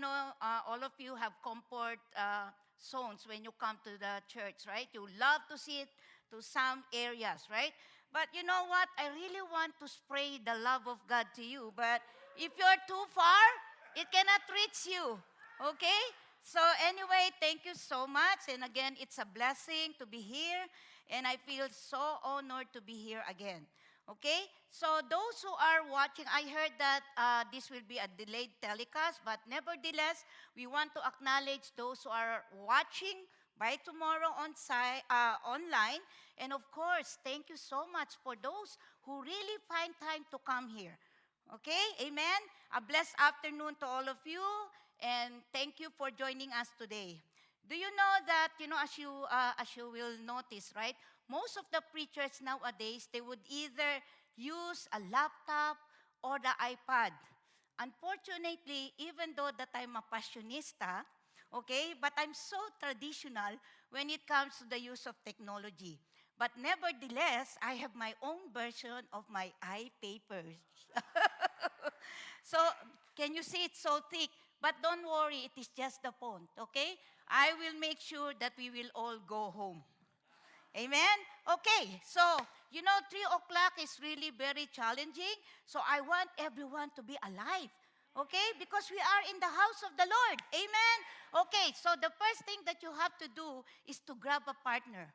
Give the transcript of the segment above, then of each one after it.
all of you have comfort zones when you come to the church, right? You love to sit to some areas, right? But you know what? I really want to spray the love of God to you. But if you're too far, it cannot reach you. Okay? So anyway, thank you so much. And again, it's a blessing to be here. And I feel so honored to be here again. Okay? So those who are watching, I heard that this will be a delayed telecast, but nevertheless, we want to acknowledge those who are watching by tomorrow online. And of course, thank you so much for those who really find time to come here. Okay? Amen? A blessed afternoon to all of you, and thank you for joining us today. Do you know that, as you will notice, right? Most of the preachers nowadays, they would either use a laptop or the iPad. Unfortunately, even though that I'm a passionista, okay, but I'm so traditional when it comes to the use of technology. But nevertheless, I have my own version of my iPapers. So, can you see it's so thick? But don't worry, it is just the font, okay? I will make sure that we will all go home. Amen? Okay, so, 3 o'clock is really very challenging. So, I want everyone to be alive. Okay? Because we are in the house of the Lord. Amen? Okay, so the first thing that you have to do is to grab a partner.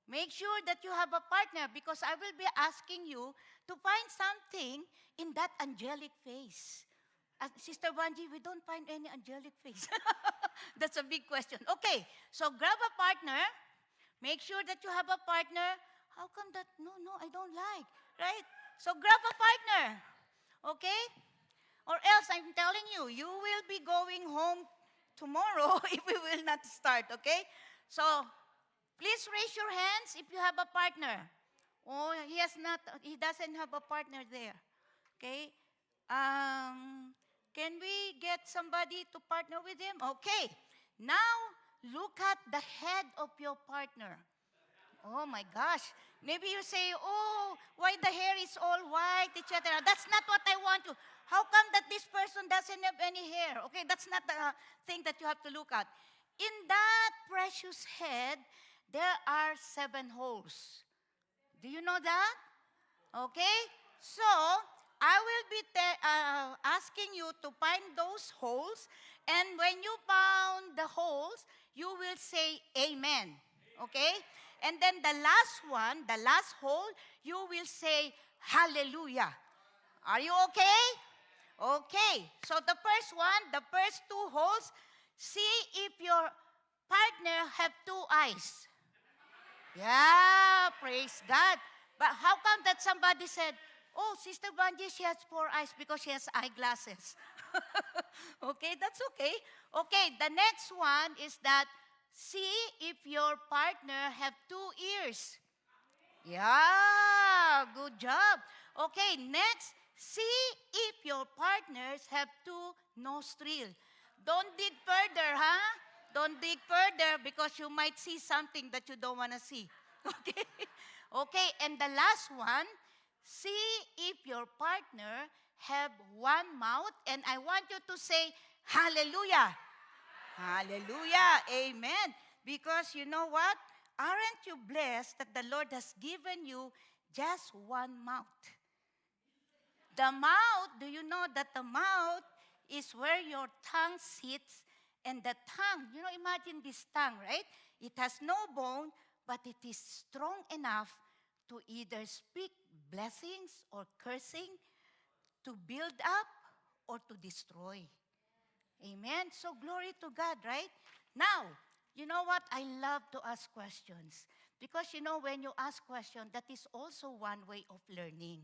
Make sure that you have a partner because I will be asking you to find something in that angelic face. Sister Wanji, we don't find any angelic face. That's a big question. Okay, so grab a partner. Make sure that you have a partner. How come that? No, I don't like. Right? So grab a partner. Okay? Or else I'm telling you, you will be going home tomorrow if we will not start. Okay? So please raise your hands if you have a partner. Oh, he doesn't have a partner there. Okay? Can we get somebody to partner with him? Okay. Now, look at the head of your partner. Oh my gosh. Maybe you say, oh, why the hair is all white, etc. That's not what I want to. How come that this person doesn't have any hair? Okay, that's not the thing that you have to look at. In that precious head, there are 7 holes. Do you know that? Okay? So, I will be asking you to find those holes. And when you found the holes, you will say amen. Okay? And then the last one, the last hole, you will say hallelujah. Are you okay? Okay. So the first one, the first 2 holes, see if your partner have 2 eyes. Yeah, praise God. But how come that somebody said, oh, Sister Banji, she has 4 eyes because she has eyeglasses. Okay, that's okay. Okay, the next one is that see if your partner have 2 ears. Yeah, good job. Okay, next, see if your partners have 2 nostrils. Don't dig further, huh? Don't dig further because you might see something that you don't want to see. Okay? Okay, and the last one, see if your partner have 1 mouth, and I want you to say, hallelujah. Hallelujah. Amen. Because you know what? Aren't you blessed that the Lord has given you just 1 mouth? The mouth, do you know that the mouth is where your tongue sits? And the tongue, imagine this tongue, right? It has no bone, but it is strong enough to either speak blessings or cursing, to build up or to destroy. Amen. So glory to God, right? Now, you know what? I love to ask questions. Because when you ask questions, that is also one way of learning.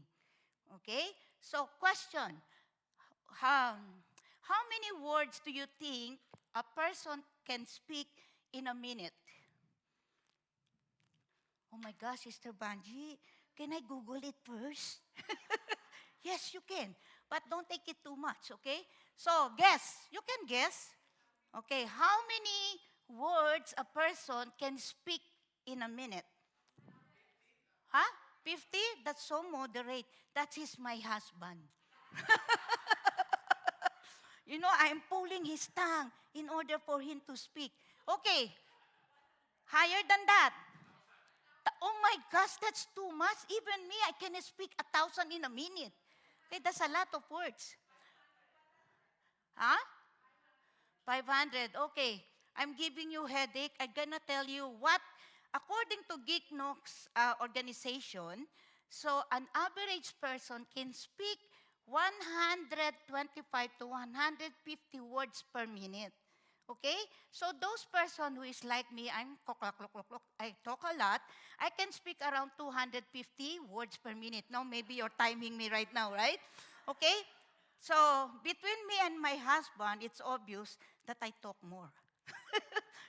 Okay? So question, how many words do you think a person can speak in a minute? Oh my gosh, Sister Banji, can I Google it first? Yes, you can. But don't take it too much, okay? So, guess. You can guess. Okay, how many words a person can speak in a minute? Huh? 50? That's so moderate. That is my husband. I'm pulling his tongue in order for him to speak. Okay, higher than that. Oh my gosh, that's too much. Even me, I can speak 1,000 in a minute. Okay, that's a lot of words. Huh? 500. Okay. I'm giving you headache. I'm gonna tell you what, according to Geek Knox organization, so an average person can speak 125 to 150 words per minute. Okay? So those person who is like me, I talk a lot. I can speak around 250 words per minute. Now maybe you're timing me right now, right? Okay? So between me and my husband, it's obvious that I talk more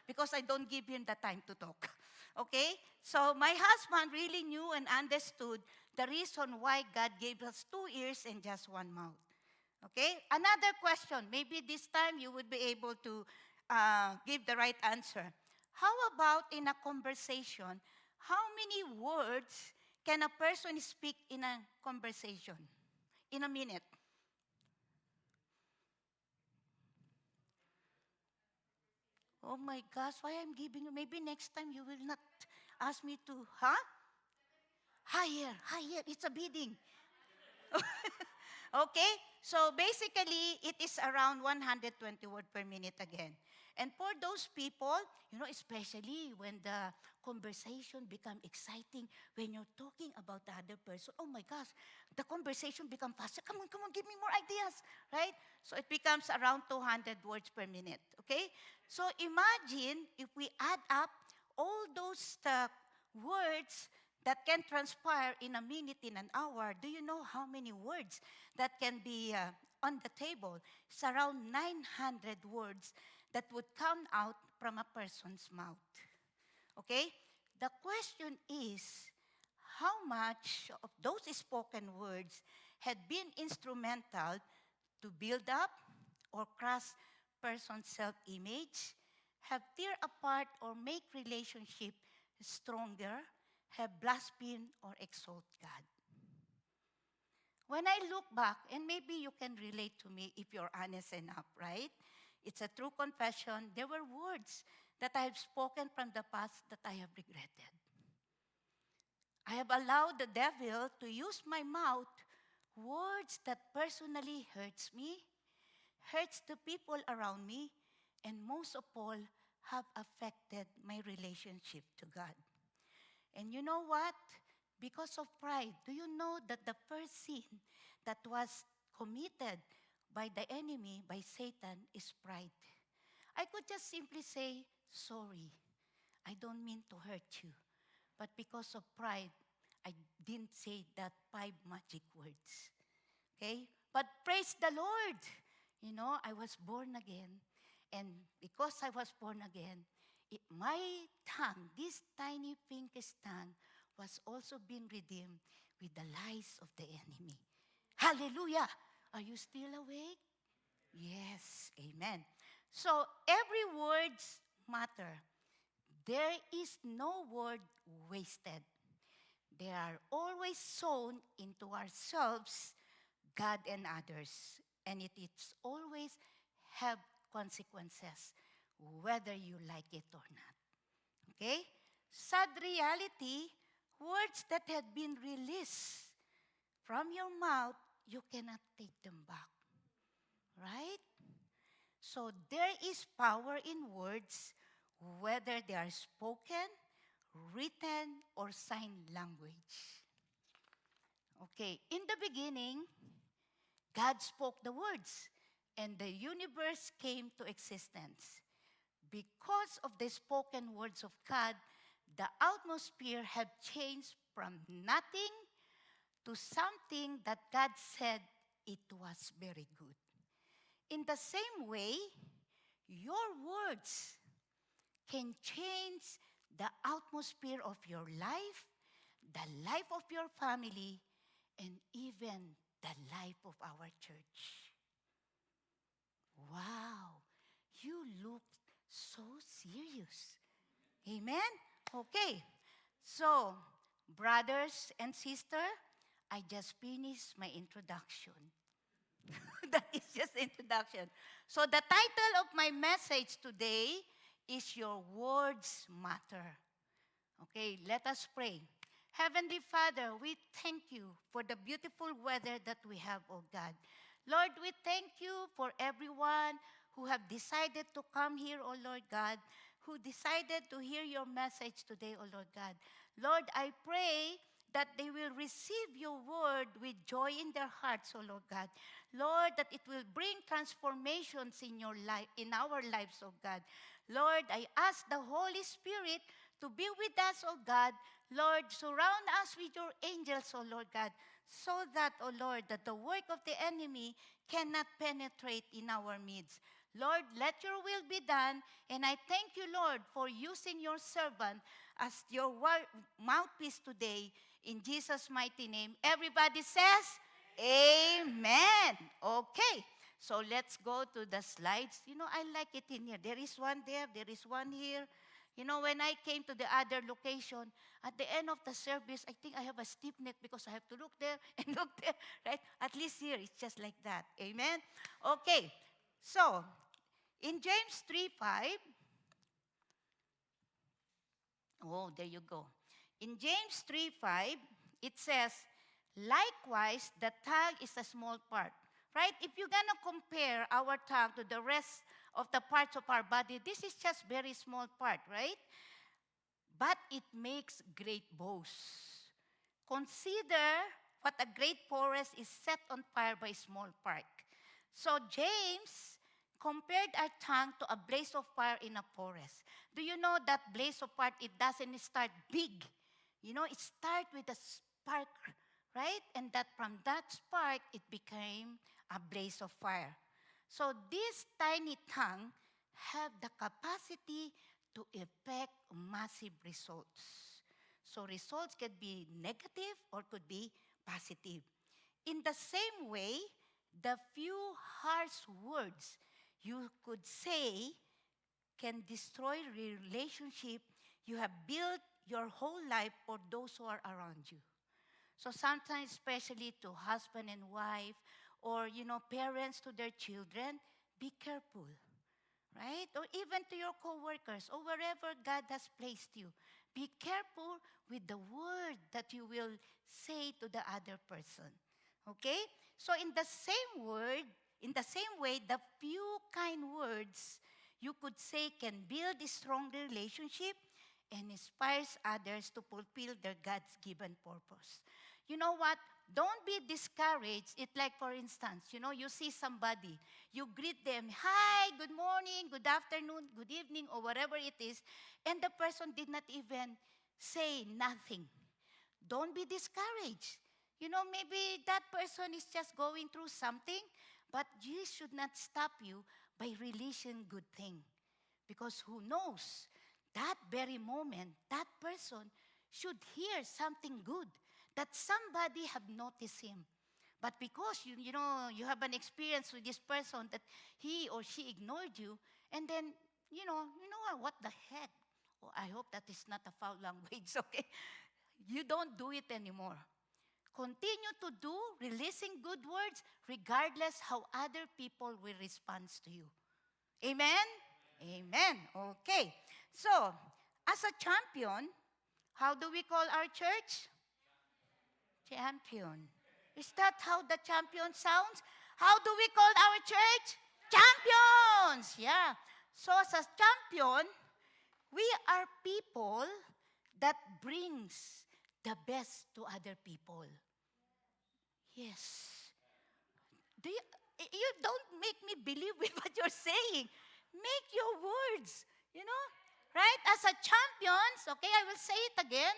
because I don't give him the time to talk. Okay? So my husband really knew and understood the reason why God gave us 2 ears and just one mouth. Okay? Another question. Maybe this time you would be able to give the right answer. How about in a conversation? How many words can a person speak in a conversation? In a minute? Oh my gosh, why I'm giving you? Maybe next time you will not ask me to, huh? Higher, higher. It's a bidding. Okay? So basically, it is around 120 word per minute again. And for those people, especially when the conversation become exciting, when you're talking about the other person, oh my gosh, the conversation become faster. Come on, give me more ideas, right? So it becomes around 200 words per minute, okay? So imagine if we add up all those words that can transpire in a minute, in an hour. Do you know how many words that can be on the table? It's around 900 words that would come out from a person's mouth. Okay? The question is, how much of those spoken words had been instrumental to build up or crush person's self-image, have tear apart or make relationship stronger, have blasphemed or exalt God? When I look back, and maybe you can relate to me if you're honest enough, right? It's a true confession. There were words that I have spoken from the past that I have regretted. I have allowed the devil to use my mouth, words that personally hurts me, hurts the people around me, and most of all, have affected my relationship to God. And you know what? Because of pride, do you know that the first sin that was committed by the enemy, by Satan, is pride? I could just simply say, sorry, I don't mean to hurt you. But because of pride, I didn't say that 5 magic words. Okay? But praise the Lord. I was born again. And because I was born again, my tongue, this tiny pinkish tongue, was also being redeemed with the lies of the enemy. Hallelujah! Are you still awake? Yes, amen. So every word matter. There is no word wasted. They are always sown into ourselves, God and others. And it is always have consequences, whether you like it or not. Okay? Sad reality, words that had been released from your mouth, you cannot take them back. Right? So there is power in words, whether they are spoken, written, or sign language. Okay, in the beginning, God spoke the words, and the universe came to existence. Because of the spoken words of God, the atmosphere have changed from nothing to something that God said it was very good. In the same way, your words can change the atmosphere of your life, the life of your family, and even the life of our church. Wow, you look so serious. Amen? Okay, so brothers and sisters, I just finished my introduction. That is just introduction. So the title of my message today is Your Words Matter. Okay, let us pray. Heavenly Father, we thank you for the beautiful weather that we have, oh God. Lord, we thank you for everyone who have decided to come here, oh Lord God, who decided to hear your message today, oh Lord God. Lord, I pray that they will receive your word with joy in their hearts, oh Lord God. Lord, that it will bring transformations in your life, in our lives, oh God. Lord, I ask the Holy Spirit to be with us, oh God. Lord, surround us with your angels, oh Lord God, so that, oh Lord, that the work of the enemy cannot penetrate in our midst. Lord, let your will be done, and I thank you, Lord, for using your servant as your mouthpiece today, in Jesus' mighty name. Everybody says, Amen. Okay, so let's go to the slides. You know, I like it in here. There is one there is one here. You know, when I came to the other location, at the end of the service, I think I have a stiff neck because I have to look there and look there, right? At least here, it's just like that. Amen? Okay, so in James 3:5, oh, there you go. In James 3:5, it says, likewise, the tongue is a small part. Right? If you're going to compare our tongue to the rest of the parts of our body, this is just very small part, right? But it makes great boasts. Consider what a great forest is set on fire by a small spark. So James compared our tongue to a blaze of fire in a forest. Do you know that blaze of fire, it doesn't start big. You know, it starts with a spark, right? And that from that spark, it became a blaze of fire. So this tiny tongue have the capacity to effect massive results. So results can be negative or could be positive. In the same way, the few harsh words you could say can destroy relationship you have built your whole life or those who are around you. So sometimes, especially to husband and wife, or parents to their children, be careful, right? Or even to your co-workers or wherever God has placed you. Be careful with the word that you will say to the other person. Okay? So in the same way, the few kind words you could say can build a strong relationship and inspires others to fulfill their God's given purpose. You know what? Don't be discouraged. It's like, for instance, you see somebody, you greet them, hi, good morning, good afternoon, good evening, or whatever it is, and the person did not even say nothing. Don't be discouraged. Maybe that person is just going through something, but you should not stop you by releasing good thing. Because who knows, that very moment, that person should hear something good, that somebody have noticed him. But because you have an experience with this person that he or she ignored you, and then what the heck? Oh, I hope that is not a foul language, okay? You don't do it anymore. Continue to do releasing good words regardless how other people will respond to you. Amen? Amen. Okay. So, as a champion, how do we call our church? Champion. Is that how the champion sounds? How do we call our church? Champions. Yeah. So as a champion, we are people that brings the best to other people. Yes. You don't make me believe with what you're saying. Make your words, right? As a champions, okay, I will say it again.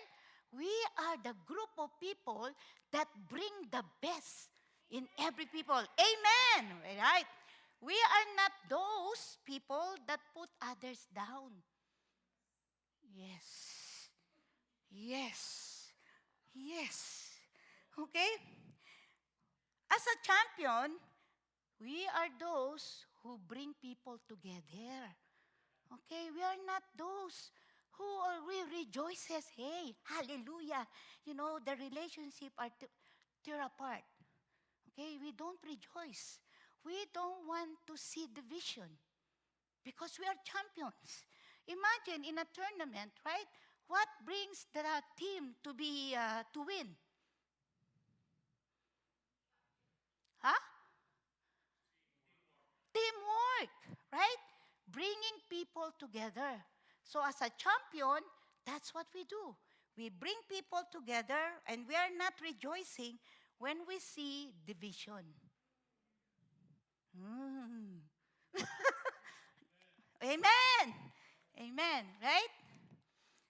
We are the group of people that bring the best in every people. Amen. Right? We are not those people that put others down. Yes. Yes. Yes. Okay? As a champion, we are those who bring people together. Okay? We are not those who already rejoices. Hey, hallelujah. The relationship are tear apart. Okay, we don't rejoice. We don't want to see division because we are champions. Imagine in a tournament, right? What brings the team to win? Huh? Teamwork, right? Bringing people together. So as a champion, that's what we do. We bring people together and we are not rejoicing when we see division. Mm. Amen. Amen, right?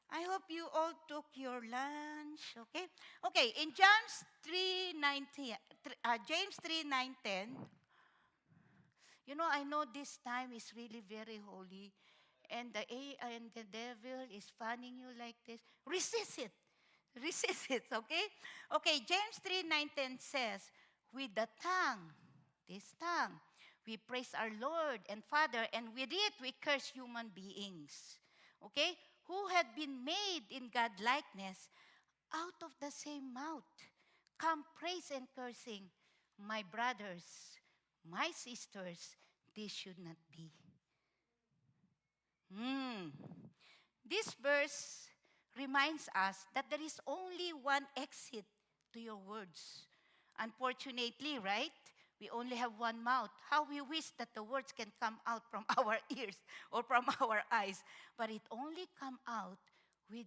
I hope you all took your lunch, okay? Okay, in James 3:19, James 3:9-10, I know this time is really very holy, and the devil is fanning you like this. Resist it. Resist it, okay? Okay, James 3:9-10 says, with the tongue, this tongue, we praise our Lord and Father, and with it we curse human beings. Okay? Who had been made in God likeness, out of the same mouth come praise and cursing. My brothers, my sisters, this should not be. This verse reminds us that there is only one exit to your words. Unfortunately, right? We only have one mouth. How we wish that the words can come out from our ears or from our eyes, but it only come out with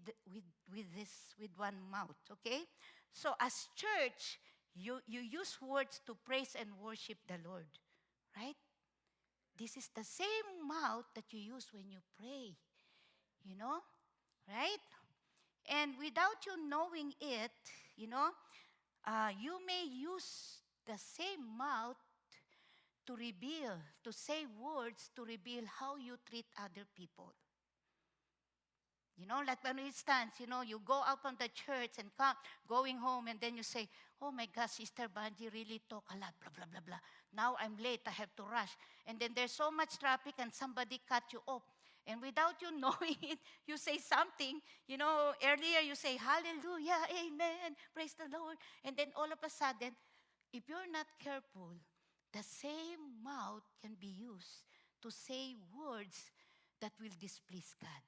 one mouth, okay? So as church, you use words to praise and worship the Lord, right? This is the same mouth that you use when you pray, right? And without you knowing it, you may use the same mouth to say words to reveal how you treat other people. Like for instance, you go out from the church and going home, and then you say, oh my gosh, Sister Banji really talk a lot, blah, blah, blah, blah. Now I'm late, I have to rush. And then there's so much traffic and somebody cut you off. And without you knowing it, you say something. Earlier you say, hallelujah, amen, praise the Lord. And then all of a sudden, if you're not careful, the same mouth can be used to say words that will displease God.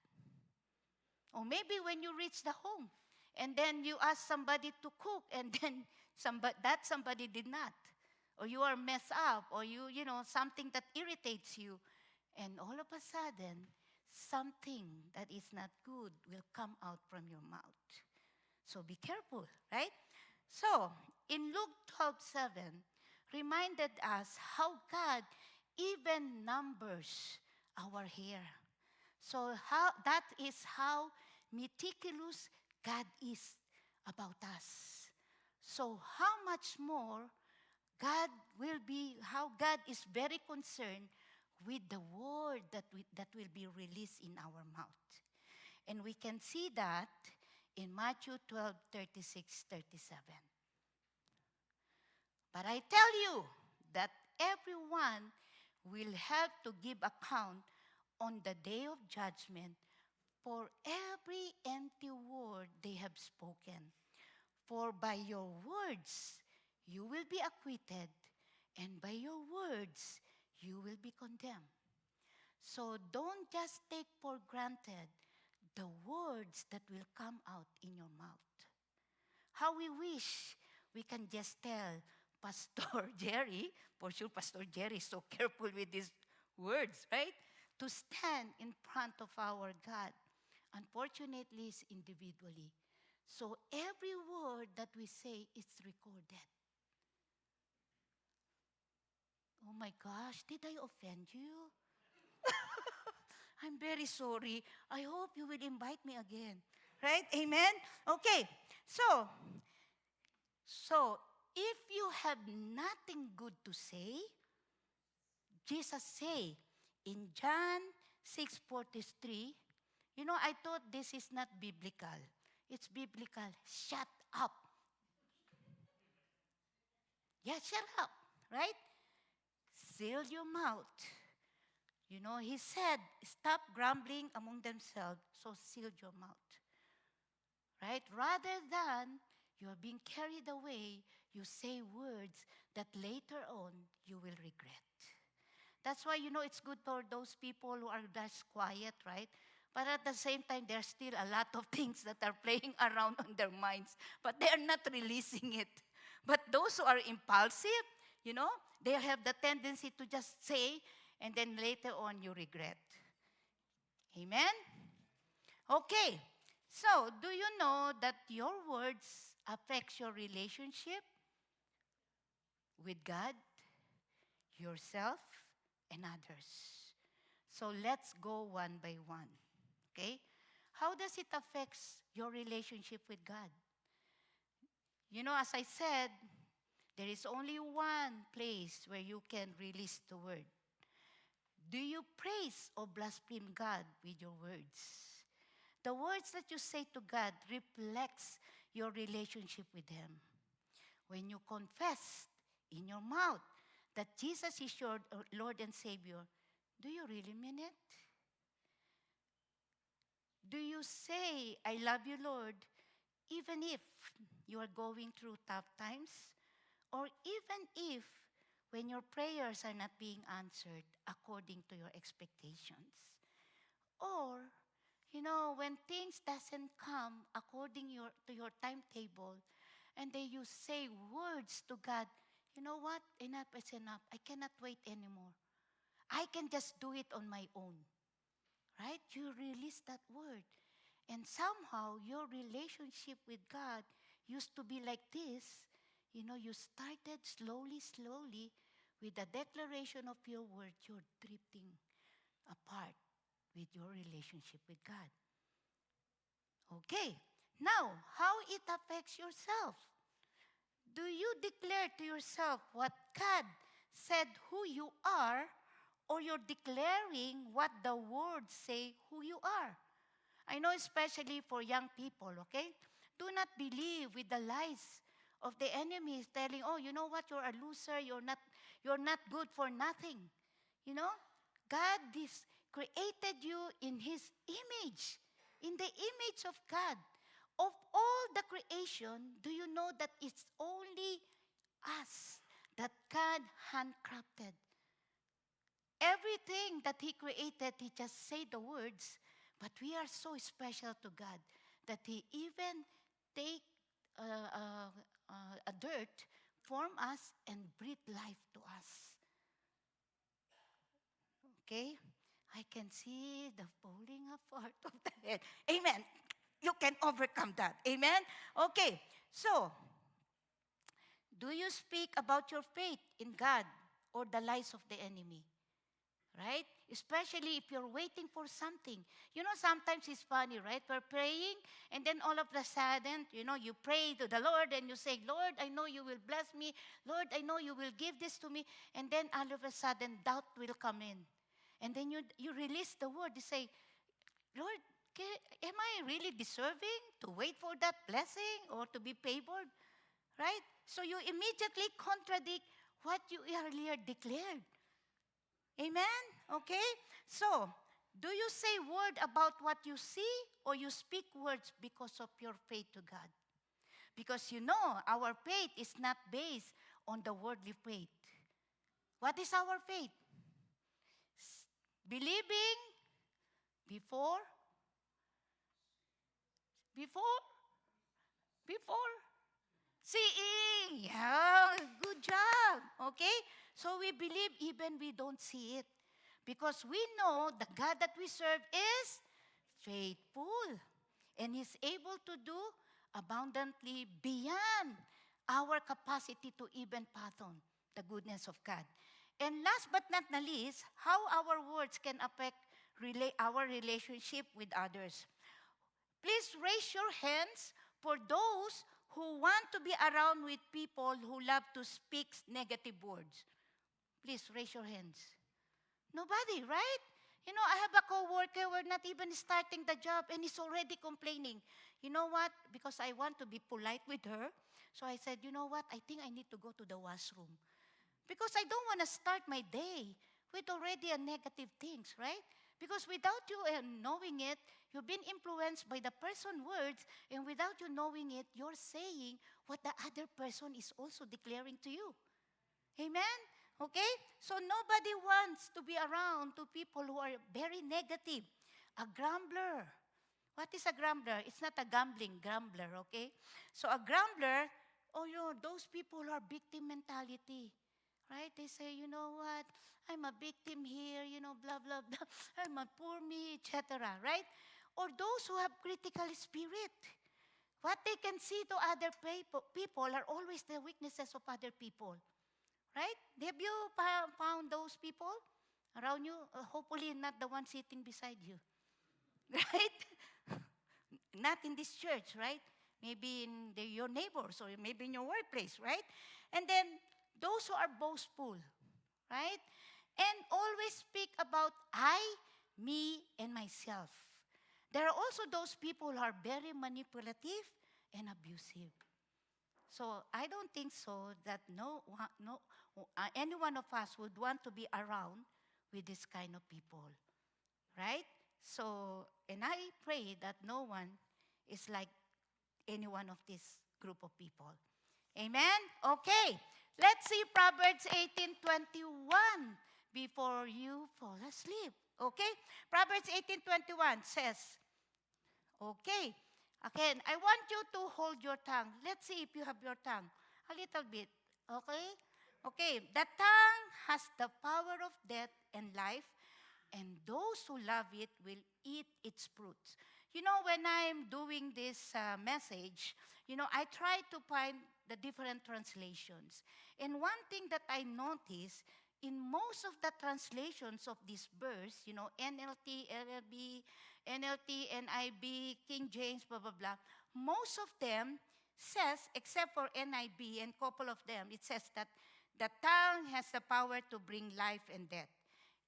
Or maybe when you reach the home, and then you ask somebody to cook, and then somebody did not. Or you are messed up, or something that irritates you. And all of a sudden, something that is not good will come out from your mouth. So be careful, right? So, in Luke 12:7, reminded us how God even numbers our hair. So that is how meticulous God is about us. So how much more how God is very concerned with the word that will be released in our mouth. And we can see that in Matthew 12:36-37. But I tell you that everyone will have to give account on the day of judgment for every empty word they have spoken. For by your words you will be acquitted, and by your words you will be condemned. So don't just take for granted the words that will come out in your mouth. How we wish we can just tell Pastor Jerry, for sure Pastor Jerry is so careful with his words, right? To stand in front of our God. Unfortunately, it's individually. So every word that we say is recorded. Oh my gosh, did I offend you? I'm very sorry. I hope you will invite me again. Right? Amen? Okay. So if you have nothing good to say, Jesus say in John 6:43, I thought this is not biblical. It's biblical. Shut up. Yeah, shut up. Right? Seal your mouth. He said, stop grumbling among themselves, so seal your mouth. Right? Rather than you're being carried away, you say words that later on you will regret. That's why, it's good for those people who are just quiet, right? But at the same time, there's still a lot of things that are playing around on their minds, but they are not releasing it. But those who are impulsive, they have the tendency to just say, and then later on you regret. Amen? Okay. So, do you know that your words affect your relationship with God, yourself, and others? So, let's go one by one. Okay? How does it affect your relationship with God? As I said, there is only one place where you can release the word. Do you praise or blaspheme God with your words? The words that you say to God reflects your relationship with Him. When you confess in your mouth that Jesus is your Lord and Savior, do you really mean it? Do you say, I love you, Lord, even if you are going through tough times? Or even if when your prayers are not being answered according to your expectations? Or, when things doesn't come according to your timetable, and then you say words to God, you know what? Enough is enough. I cannot wait anymore. I can just do it on my own. Right? You release that word. And somehow your relationship with God used to be like this. You started slowly with the declaration of your word, you're drifting apart with your relationship with God. Okay, now, how it affects yourself? Do you declare to yourself what God said who you are, or you're declaring what the words say who you are? I know especially for young people, okay? Do not believe with the lies of the enemy telling, oh, you know what, you're a loser, you're not good for nothing. God created you in His image, in the image of God. Of all the creation, do you know that it's only us that God handcrafted? Everything that He created, He just said the words, but we are so special to God that He even take a dirt, form us, and breathe life to us. Okay? I can see the falling apart of the head. Amen. You can overcome that. Amen? Okay. So, do you speak about your faith in God or the lies of the enemy? Right? Especially if you're waiting for something. Sometimes it's funny, right? We're praying, and then all of a sudden, you pray to the Lord, and you say, Lord, I know you will bless me. Lord, I know you will give this to me. And then all of a sudden, doubt will come in. And then you release the word. You say, Lord, am I really deserving to wait for that blessing or to be favored? Right? So you immediately contradict what you earlier declared. Amen? Okay? So, do you say word about what you see, or you speak words because of your faith to God? Because our faith is not based on the worldly faith. What is our faith? Believing before, seeing. Yeah, good job. Okay? So we believe even we don't see it. Because we know the God that we serve is faithful. And He's able to do abundantly beyond our capacity to even fathom the goodness of God. And last but not the least, how our words can affect our relationship with others. Please raise your hands for those who want to be around with people who love to speak negative words. Please raise your hands. Nobody, right? I have a coworker, we're not even starting the job, and he's already complaining. You know what? Because I want to be polite with her, so I said, you know what? I think I need to go to the washroom. Because I don't want to start my day with already a negative things, right? Because without you knowing it, you've been influenced by the person's words, and without you knowing it, you're saying what the other person is also declaring to you. Amen? Okay? So nobody wants to be around to people who are very negative. A grumbler. What is a grumbler? It's not a gambling grumbler, okay? So a grumbler, those people are victim mentality. Right? They say, you know what? I'm a victim here, blah, blah, blah. I'm a poor me, etc. Right? Or those who have critical spirit. What they can see to other people are always the weaknesses of other people. Right? Have you found those people around you? Hopefully not the one sitting beside you. Right? Not in this church, right? Maybe in your neighbors or maybe in your workplace, right? And then those who are boastful, right? And always speak about I, me, and myself. There are also those people who are very manipulative and abusive. So I don't think so that any one of us would want to be around with this kind of people, right? So, and I pray that no one is like any one of this group of people. Amen? Okay. Let's see Proverbs 18:21 before you fall asleep. Okay? Proverbs 18:21 says, okay. Again, I want you to hold your tongue. Let's see if you have your tongue. A little bit. Okay? Okay. The tongue has the power of death and life, and those who love it will eat its fruits. When I'm doing this message, I try to find the different translations. And one thing that I notice, in most of the translations of this verse, NLT, LLB, NLT, NIV, King James, blah, blah, blah, most of them says, except for NIV and couple of them, it says that the tongue has the power to bring life and death.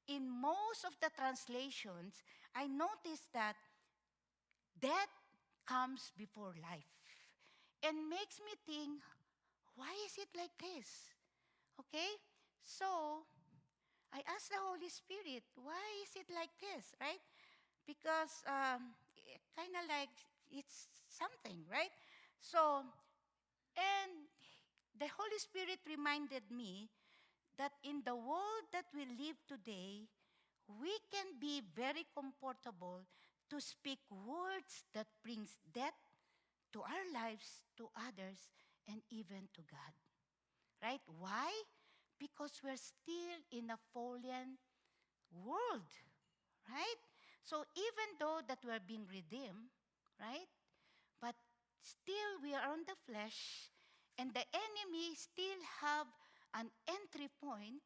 In most of the translations, I noticed that death comes before life. And makes me think, why is it like this? Okay? So, I asked the Holy Spirit, why is it like this, right? Because kind of like it's something, right? So, and the Holy Spirit reminded me that in the world that we live today, we can be very comfortable to speak words that brings death to our lives, to others, and even to God. Right? Why? Because we're still in a fallen world. Right? So even though that we're being redeemed, right? But still we are on the flesh, and the enemy still have an entry point,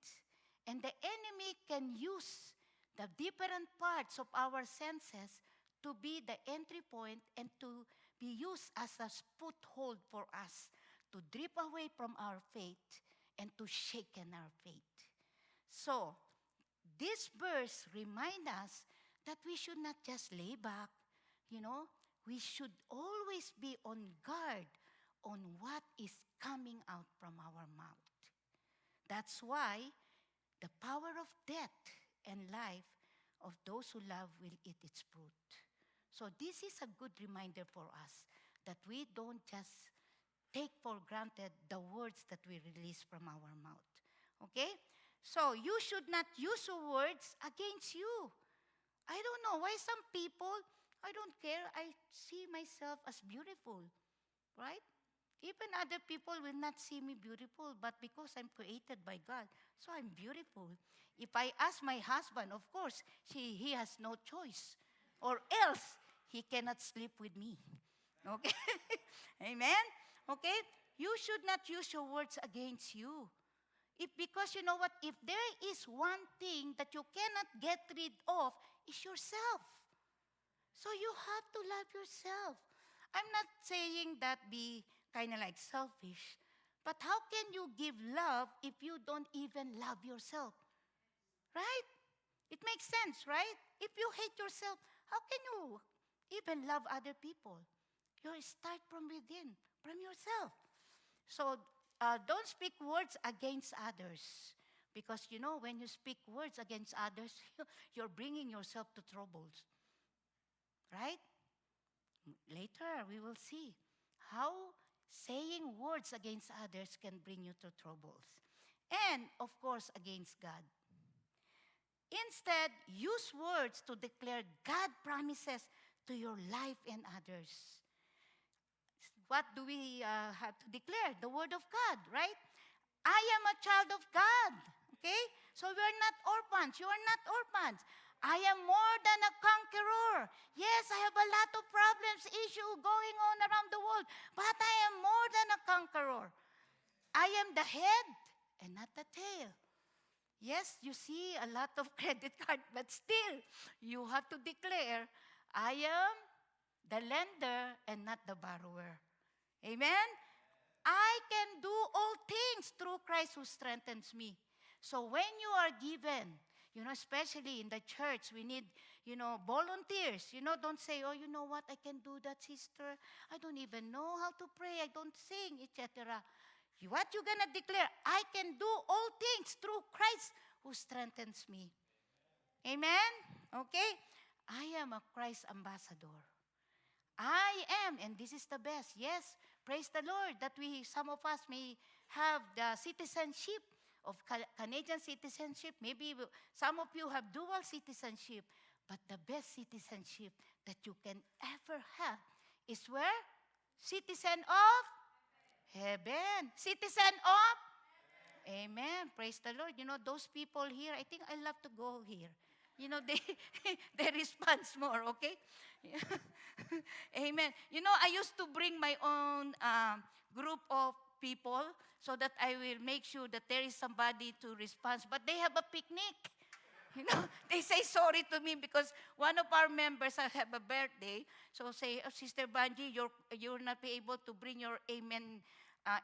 and the enemy can use the different parts of our senses to be the entry point and to be used as a foothold for us to drip away from our faith and to shaken our faith. So, this verse reminds us that we should not just lay back, we should always be on guard on what is coming out from our mouth. That's why the power of death and life of those who love will eat its fruit. So this is a good reminder for us that we don't just take for granted the words that we release from our mouth. Okay? So you should not use your words against you. I don't know why some people, I don't care, I see myself as beautiful. Right? Even other people will not see me beautiful, but because I'm created by God, so I'm beautiful. If I ask my husband, of course, he has no choice. Or else, he cannot sleep with me. Okay? Amen? Okay? You should not use your words against you. Because you know what? If there is one thing that you cannot get rid of, it's yourself. So you have to love yourself. I'm not saying that be kind of like selfish, but how can you give love if you don't even love yourself? Right? It makes sense, right? If you hate yourself, how can you even love other people? You start from within, from yourself. So don't speak words against others, Because, when you speak words against others, you're bringing yourself to troubles. Right? Later, we will see how saying words against others can bring you to troubles. And, of course, against God. Instead, use words to declare God promises to your life and others. What do we have to declare? The word of God, right? I am a child of God. Okay? So we are not orphans. You are not orphans. I am more than a conqueror. Yes, I have a lot of problems, issues going on around the world, but I am more than a conqueror. I am the head and not the tail. Yes, you see a lot of credit card, but still, you have to declare, I am the lender and not the borrower. Amen? I can do all things through Christ who strengthens me. So when you are given, especially in the church, we need, volunteers. Don't say, oh, you know what, I can do that, sister. I don't even know how to pray. I don't sing, etc. What you're going to declare, I can do all things through Christ who strengthens me. Amen? Okay? I am a Christ ambassador. I am, and this is the best. Yes, praise the Lord that some of us may have the citizenship of Canadian citizenship. Maybe some of you have dual citizenship. But the best citizenship that you can ever have is where? Citizen of heaven. Citizen of? Amen. Praise the Lord. Those people here, I think I love to go here. They they respond more, okay? Amen. I used to bring my own group of people so that I will make sure that there is somebody to respond. But they have a picnic. They say sorry to me because one of our members have a birthday. So say, oh, Sister Banji, you're not be able to bring your amen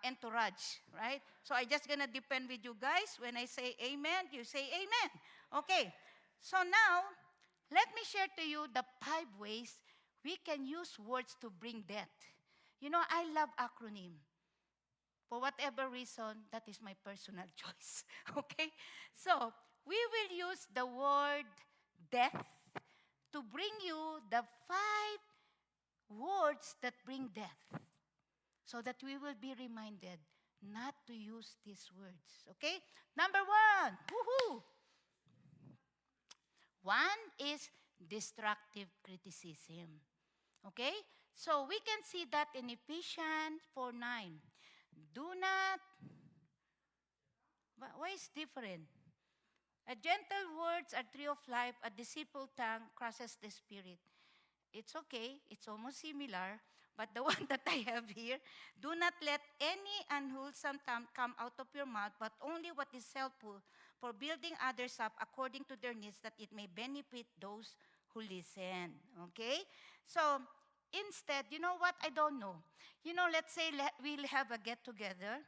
entourage, right? So I just gonna depend with you guys. When I say amen, you say amen. Okay. So now, let me share to you the 5 ways we can use words to bring death. I love acronym. For whatever reason, that is my personal choice. Okay? So, we will use the word death to bring you the 5 words that bring death. So that we will be reminded not to use these words. Okay? Number 1. Woohoo! 1 is destructive criticism. Okay? So we can see that in Ephesians 4:9. Do not, why is different? A gentle words are tree of life, a deceitful tongue crushes the spirit. It's okay, it's almost similar, but the one that I have here, do not let any unwholesome tongue come out of your mouth, but only what is helpful for building others up according to their needs, that it may benefit those who listen. Okay? So, instead, you know what? I don't know. Let's say we'll have a get-together,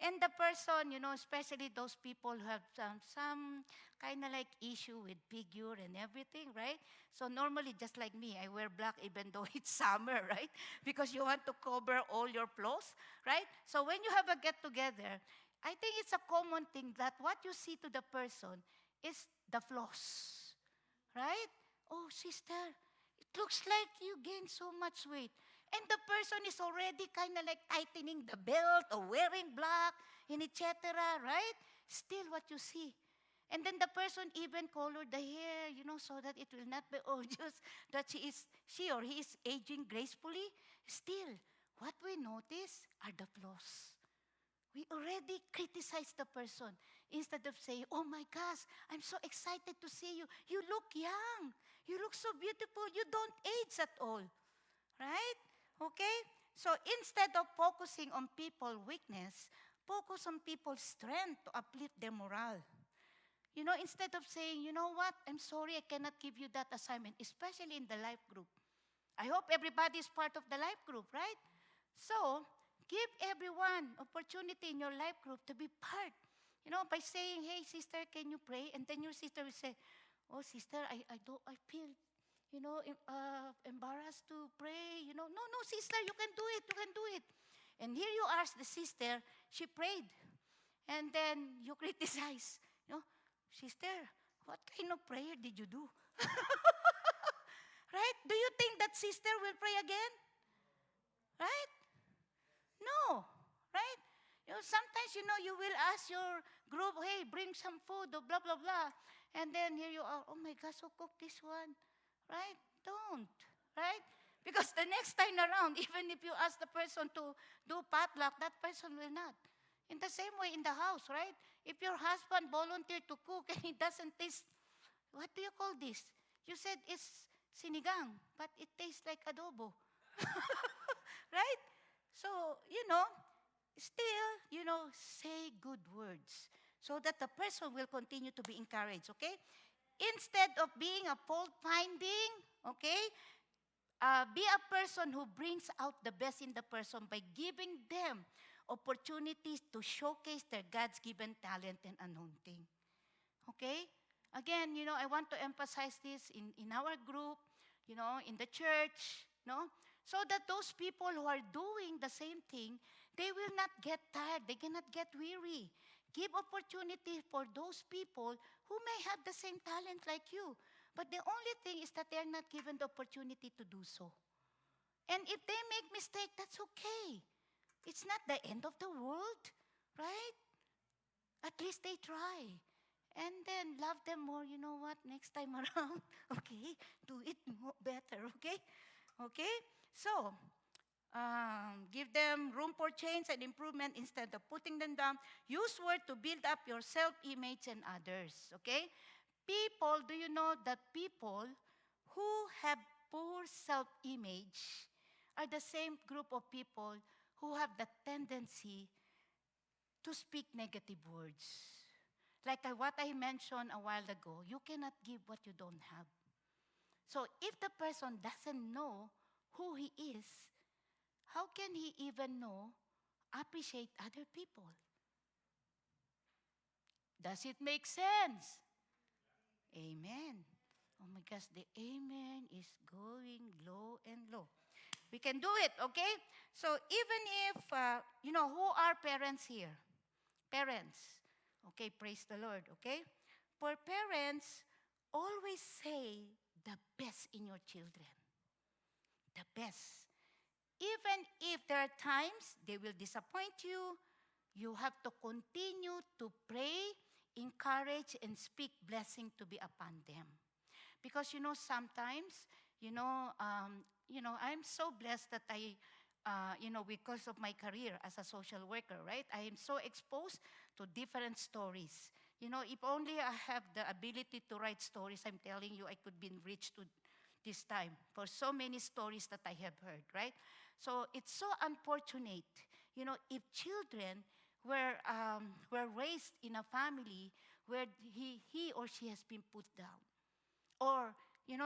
and the person, especially those people who have some kind of like issue with figure and everything, right? So normally, just like me, I wear black even though it's summer, right? Because you want to cover all your flaws, right? So when you have a get-together, I think it's a common thing that what you see to the person is the flaws, right? Oh, sister, it looks like you gained so much weight. And the person is already kind of like tightening the belt or wearing black and etc., right? Still what you see. And then the person even colored the hair, so that it will not be obvious that she or he is aging gracefully. Still, what we notice are the flaws. We already criticize the person instead of saying, oh my gosh, I'm so excited to see you. You look young. You look so beautiful. You don't age at all. Right? Okay? So instead of focusing on people's weakness, focus on people's strength to uplift their morale. Instead of saying, you know what, I'm sorry, I cannot give you that assignment, especially in the life group. I hope everybody is part of the life group, right? So, give everyone opportunity in your life group to be part. By saying, hey, sister, can you pray? And then your sister will say, oh, sister, I feel, embarrassed to pray. No, sister, you can do it. You can do it. And here you ask the sister, she prayed. And then you criticize. You know, sister, what kind of prayer did you do? Right? Do you think that sister will pray again? Right? No. Right? Sometimes, you will ask your group, hey, bring some food or blah, blah, blah. And then here you are, oh my gosh, who cooked this one? Right? Don't. Right? Because the next time around, even if you ask the person to do potluck, that person will not. In the same way in the house, right? If your husband volunteered to cook and he doesn't taste, what do you call this? You said it's sinigang, but it tastes like adobo. Right? So, still, say good words so that the person will continue to be encouraged, okay? Instead of being a fault finding, okay, be a person who brings out the best in the person by giving them opportunities to showcase their God's given talent and anointing. Okay? Again, I want to emphasize this in our group, in the church, no? So that those people who are doing the same thing, they will not get tired. They cannot get weary. Give opportunity for those people who may have the same talent like you. But the only thing is that they're not given the opportunity to do so. And if they make mistake, that's okay. It's not the end of the world, right? At least they try. And then love them more. You know what? Next time around, okay, do it better, okay? Okay? So, give them room for change and improvement instead of putting them down. Use word to build up your self-image and others, okay? People, do you know that people who have poor self-image are the same group of people who have the tendency to speak negative words. Like what I mentioned a while ago, you cannot give what you don't have. So if the person doesn't know who he is, how can he even appreciate other people? Does it make sense? Amen. Oh my gosh, the amen is going low and low. We can do it, okay? So even if, who are parents here? Parents. Okay, praise the Lord, okay? For parents, always say the best in your children. The best. Even if there are times they will disappoint you, you have to continue to pray, encourage, and speak blessing to be upon them. Because, sometimes, I'm so blessed that because of my career as a social worker, right? I am so exposed to different stories. If only I have the ability to write stories, I'm telling you, I could be enriched to this time for so many stories that I have heard, right? So it's so unfortunate, if children were raised in a family where he or she has been put down. Or,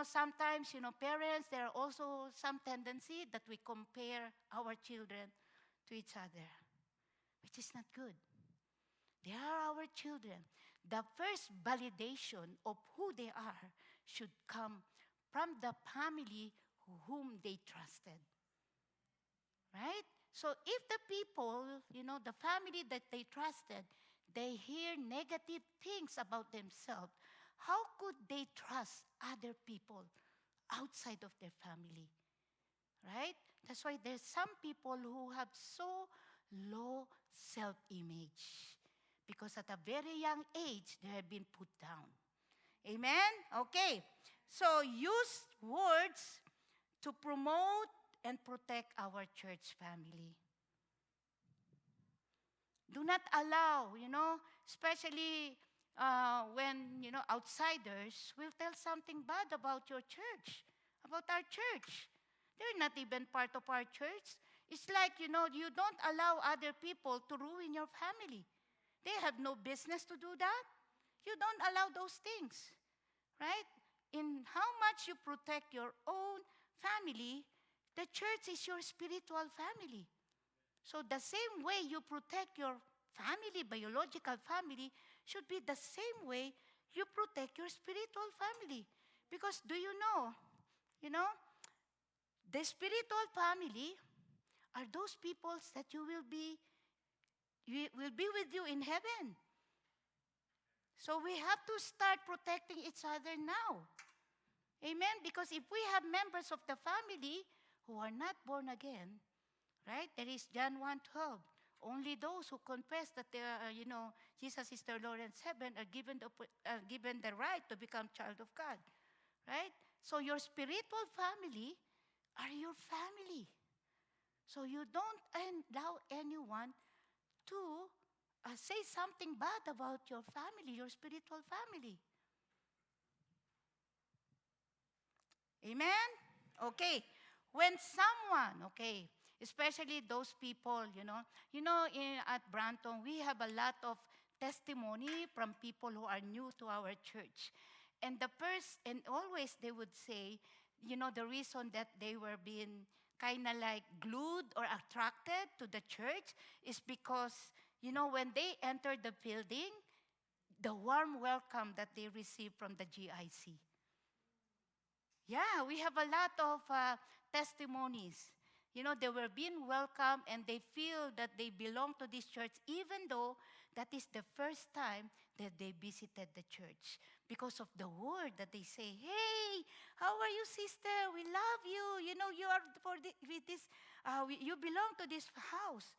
sometimes, parents, there are also some tendency that we compare our children to each other, which is not good. They are our children. The first validation of who they are should come from the family whom they trusted. Right? So if the people, the family that they trusted, they hear negative things about themselves, how could they trust other people outside of their family? Right? That's why there's some people who have so low self-image because at a very young age, they have been put down. Amen? Okay. So use words to promote and protect our church family. Do not allow, especially when, outsiders will tell something bad about your church, about our church. They're not even part of our church. It's like, you don't allow other people to ruin your family. They have no business to do that. You don't allow those things, right? In how much you protect your own family, the church is your spiritual family. So the same way you protect your family, biological family, should be the same way you protect your spiritual family. Because do you know, the spiritual family are those peoples that will be with you in heaven. So we have to start protecting each other now. Amen? Because if we have members of the family who are not born again, right? There is John 1:12. Only those who confess that they are, Jesus is their Lord and heaven are given the right to become child of God, right? So your spiritual family are your family. So you don't allow anyone to say something bad about your family, your spiritual family. Amen? Okay. When someone, okay, especially those people, at Branton, we have a lot of testimony from people who are new to our church. And and always they would say, the reason that they were being kind of like glued or attracted to the church is because, when they entered the building, the warm welcome that they received from the GIC. Yeah, we have a lot of testimonies. They were being welcomed and they feel that they belong to this church, even though that is the first time that they visited the church. Because of the word that they say, hey, how are you, sister? We love you. You are with this, you belong to this house,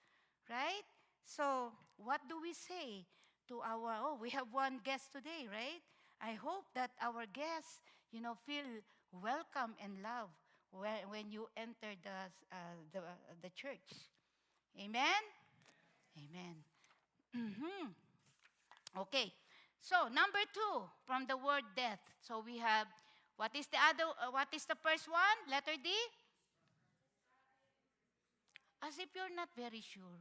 right? So, what do we say to we have one guest today, right? I hope that our guests, feel welcome and love when you enter the church. Amen? Amen. Mm-hmm. Okay. So, number 2, from the word death. So, we have, what is the first one? Letter D? As if you're not very sure.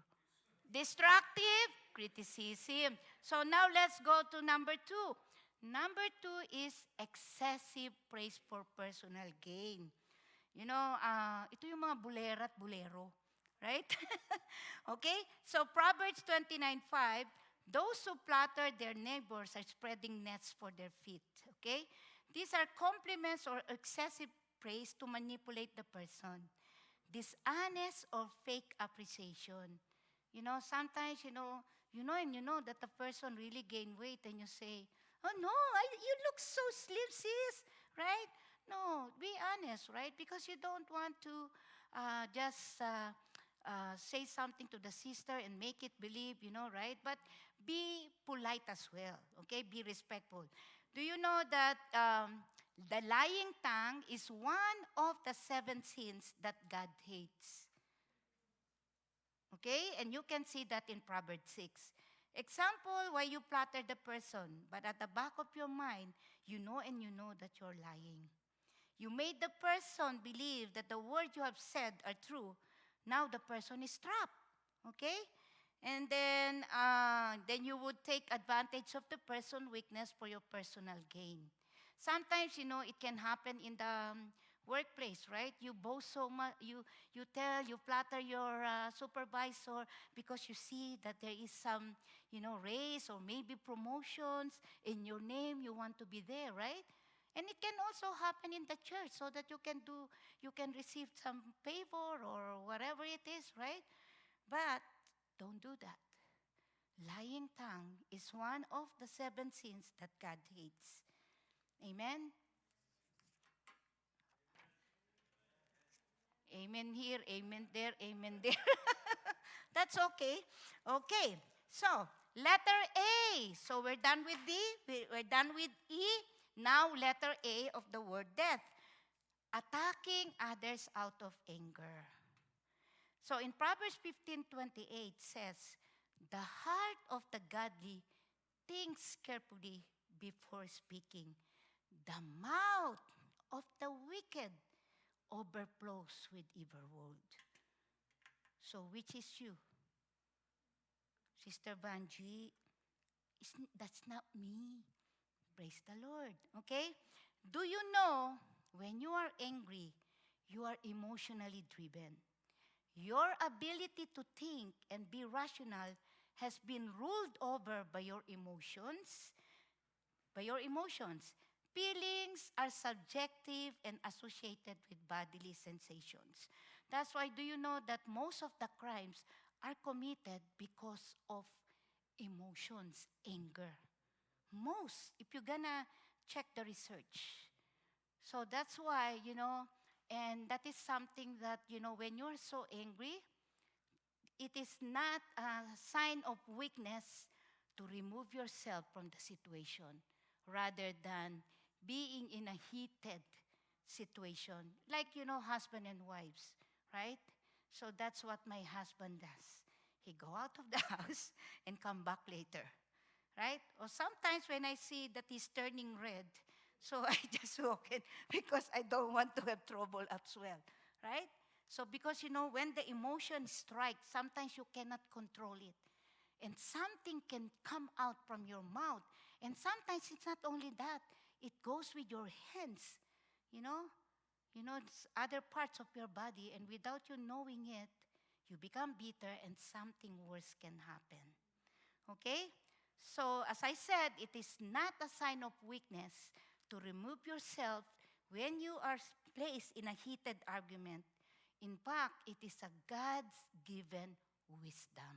Destructive criticism. So, now let's go to number 2. Number 2 is excessive praise for personal gain. Ito yung mga bulera at bulero. Right? Okay? So, Proverbs 29:5, those who flatter their neighbors are spreading nets for their feet. Okay? These are compliments or excessive praise to manipulate the person. Dishonest or fake appreciation. Sometimes, and you know that the person really gained weight and you say, oh no, you look so slim, sis, right? No, be honest, right? Because you don't want to just say something to the sister and make it believe, right? But be polite as well, okay? Be respectful. Do you know that the lying tongue is one of the 7 sins that God hates? Okay? And you can see that in Proverbs 6. Example, why you flatter the person, but at the back of your mind, you know that you're lying. You made the person believe that the words you have said are true. Now the person is trapped. Okay? And then you would take advantage of the person's weakness for your personal gain. Sometimes, it can happen in the workplace, right? You boast so much, you flatter your supervisor because you see that there is some, raise or maybe promotions in your name. You want to be there, right? And it can also happen in the church so that you can receive some favor or whatever it is, right? But don't do that. Lying tongue is one of the 7 sins that God hates. Amen? Amen here, amen there, amen there. That's okay. Okay, so letter A. So we're done with D, we're done with E. Now letter A of the word death. Attacking others out of anger. So in Proverbs 15:28 says, the heart of the godly thinks carefully before speaking. The mouth of the wicked overflows with evil word. So which is you? Sister Vanji, that's not me. Praise the Lord. Okay? Do you know when you are angry, you are emotionally driven? Your ability to think and be rational has been ruled over by your emotions. By your emotions. Feelings are subjective and associated with bodily sensations. That's why, do you know that most of the crimes are committed because of emotions, anger? most if you're gonna check the research. So that's why, and that is something that, when you're so angry, it is not a sign of weakness to remove yourself from the situation rather than being in a heated situation. Like, husband and wives, right? So that's what my husband does. He go out of the house and come back later, right? Or sometimes when I see that he's turning red, so I just walk in because I don't want to have trouble as well, right? So because when the emotion strikes, sometimes you cannot control it. And something can come out from your mouth. And sometimes it's not only that, it goes with your hands, it's other parts of your body, and without you knowing it, you become bitter and something worse can happen. Okay? So, as I said, it is not a sign of weakness to remove yourself when you are placed in a heated argument. In fact, it is a God's given wisdom.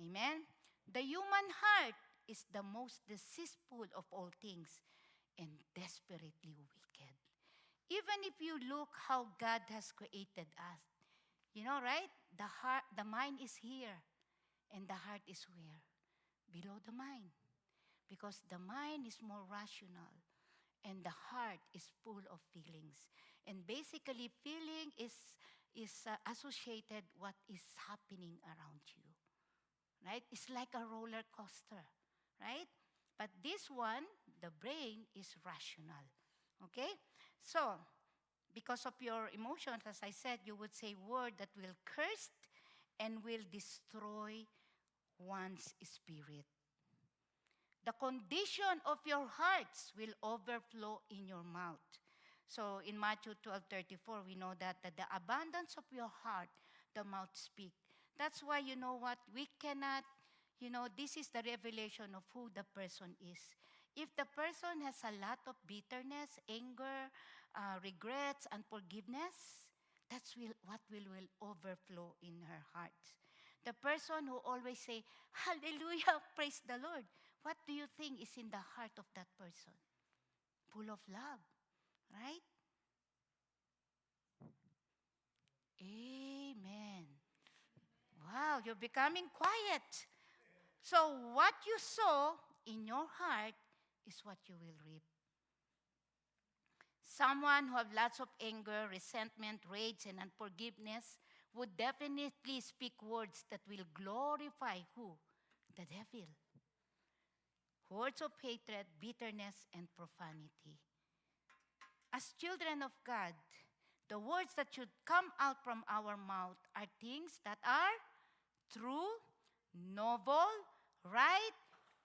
Amen? The human heart is the most deceitful of all things and desperately wicked. Even if you look how God has created us, right? The mind is here, and the heart is where? Below the mind. Because the mind is more rational, and the heart is full of feelings. And basically, feeling is associated what is happening around you, right? It's like a roller coaster, right? But this one, the brain is rational, okay? So, because of your emotions, as I said, you would say word that will curse and will destroy one's spirit. The condition of your hearts will overflow in your mouth. So in Matthew 12:34, we know that the abundance of your heart, the mouth speak. That's why, you know what, we cannot, this is the revelation of who the person is. If the person has a lot of bitterness, anger, regrets, unforgiveness, that's what will overflow in her heart. The person who always say, hallelujah, praise the Lord. What do you think is in the heart of that person? Full of love, right? Amen. Wow, you're becoming quiet. So what you sow in your heart is what you will reap. Someone who has lots of anger, resentment, rage, and unforgiveness would definitely speak words that will glorify who? The devil. Words of hatred, bitterness, and profanity. As children of God, the words that should come out from our mouth are things that are true, noble, right,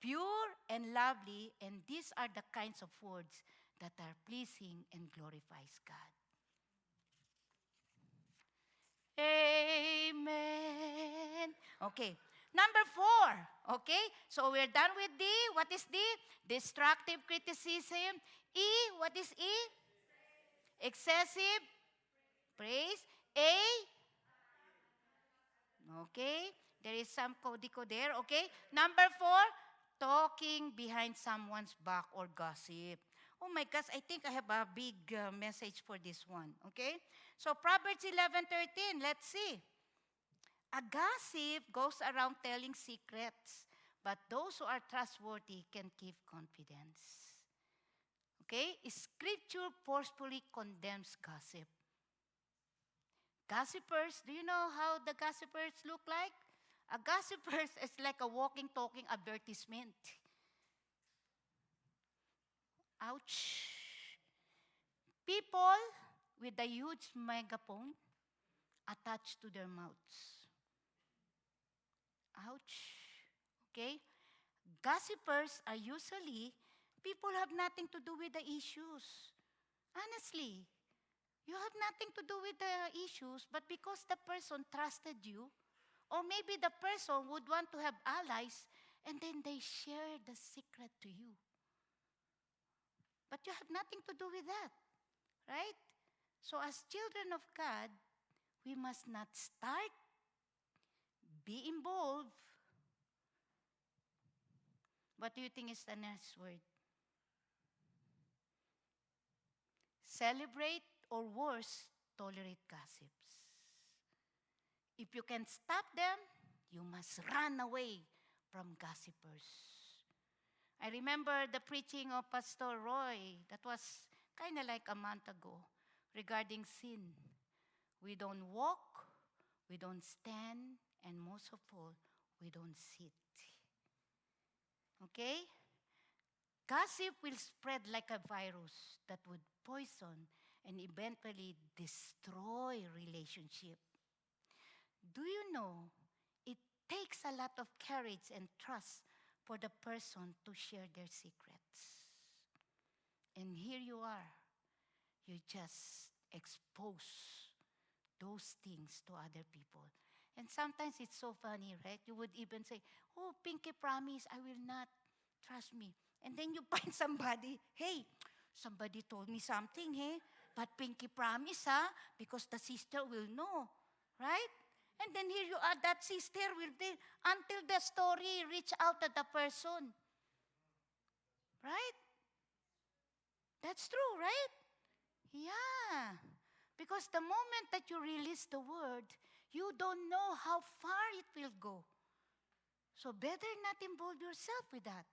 pure, and lovely, and these are the kinds of words that are pleasing and glorifies God. Amen. Okay. Number 4. Okay. So we're done with D. What is D? Destructive criticism. E. What is E? Excessive praise. A. Okay. There is some codico there. Okay. Number 4. Talking behind someone's back or gossip. Oh my gosh, I think I have a big message for this one. Okay? So Proverbs 11:13, let's see. A gossip goes around telling secrets, but those who are trustworthy can keep confidence. Okay? Scripture forcefully condemns gossip. Gossipers, do you know how the gossipers look like? A gossiper is like a walking, talking advertisement. Ouch. People with a huge megaphone attached to their mouths. Ouch. Okay? Gossipers are usually people who have nothing to do with the issues. Honestly, you have nothing to do with the issues, but because the person trusted you, or maybe the person would want to have allies, and then they share the secret to you. But you have nothing to do with that, right? So as children of God, we must not start, be involved, What do you think is the next word? Celebrate, or worse, tolerate gossips. If you can stop them, you must run away from gossipers. I remember the preaching of Pastor Roy. That was kind of like a month ago regarding sin. We don't walk, we don't stand, and most of all, we don't sit. Okay? Gossip will spread like a virus that would poison and eventually destroy relationship. Do you know it takes a lot of courage and trust for the person to share their secrets? And here you are. You just expose those things to other people. And sometimes it's so funny, right? You would even say, "Oh, Pinky promise, I will not. Trust me." And then you find somebody, "Hey, somebody told me something, hey? But Pinky promise, because the sister will know." Right? And then here you are, that sister will be, until the story reach out to the person. Right? That's true, right? Yeah. Because the moment that you release the word, you don't know how far it will go. So better not involve yourself with that.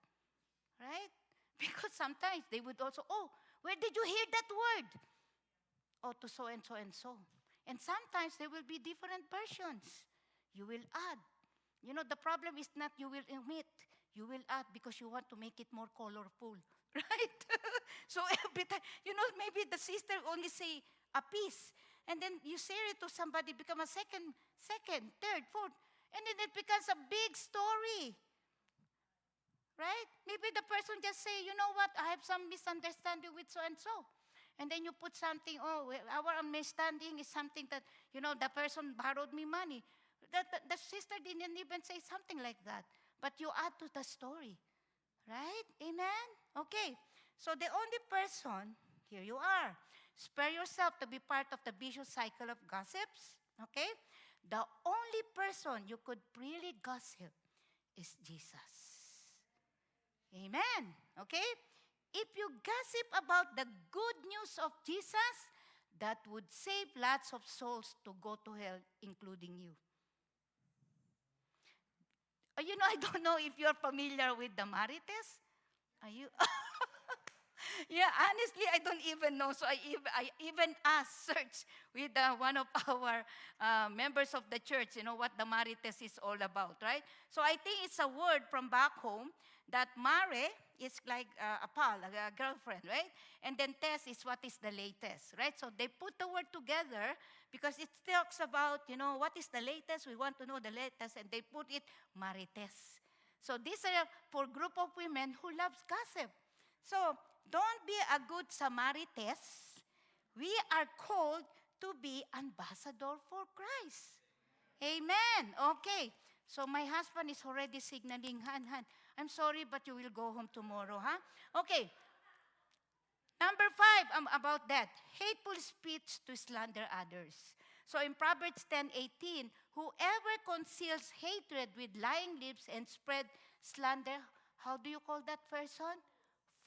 Right? Because sometimes they would also, "Oh, where did you hear that word?" "Oh, to so and so and so." And sometimes there will be different versions. You will add. You know, the problem is not you will omit. You will add because you want to make it more colorful. Right? So every time, maybe the sister only say a piece. And then you share it to somebody, become a second, third, fourth. And then it becomes a big story. Right? Maybe the person just say, "You know what, I have some misunderstanding with so and so." And then you put something, "Oh, well, our understanding is something that, the person borrowed me money." The sister didn't even say something like that. But you add to the story. Right? Amen? Okay. So the only person, here you are. Spare yourself to be part of the vicious cycle of gossips. Okay? The only person you could really gossip is Jesus. Amen. Okay? If you gossip about the good news of Jesus, that would save lots of souls to go to hell, including you. I don't know if you're familiar with the Marites. Are you? Yeah, honestly, I don't even know. So I even asked, search with one of our members of the church, what the Marites is all about, right? So I think it's a word from back home that mare is like a pal, a girlfriend, right? And then tes is what is the latest, right? So they put the word together because it talks about, what is the latest? We want to know the latest, and they put it marites. So these are for group of women who loves gossip. So don't be a good Samarites. We are called to be ambassador for Christ. Amen. Okay. So my husband is already signaling, Han. I'm sorry, but you will go home tomorrow, huh? Okay. Number 5, about that. Hateful speech to slander others. So in Proverbs 10:18, whoever conceals hatred with lying lips and spread slander, how do you call that person?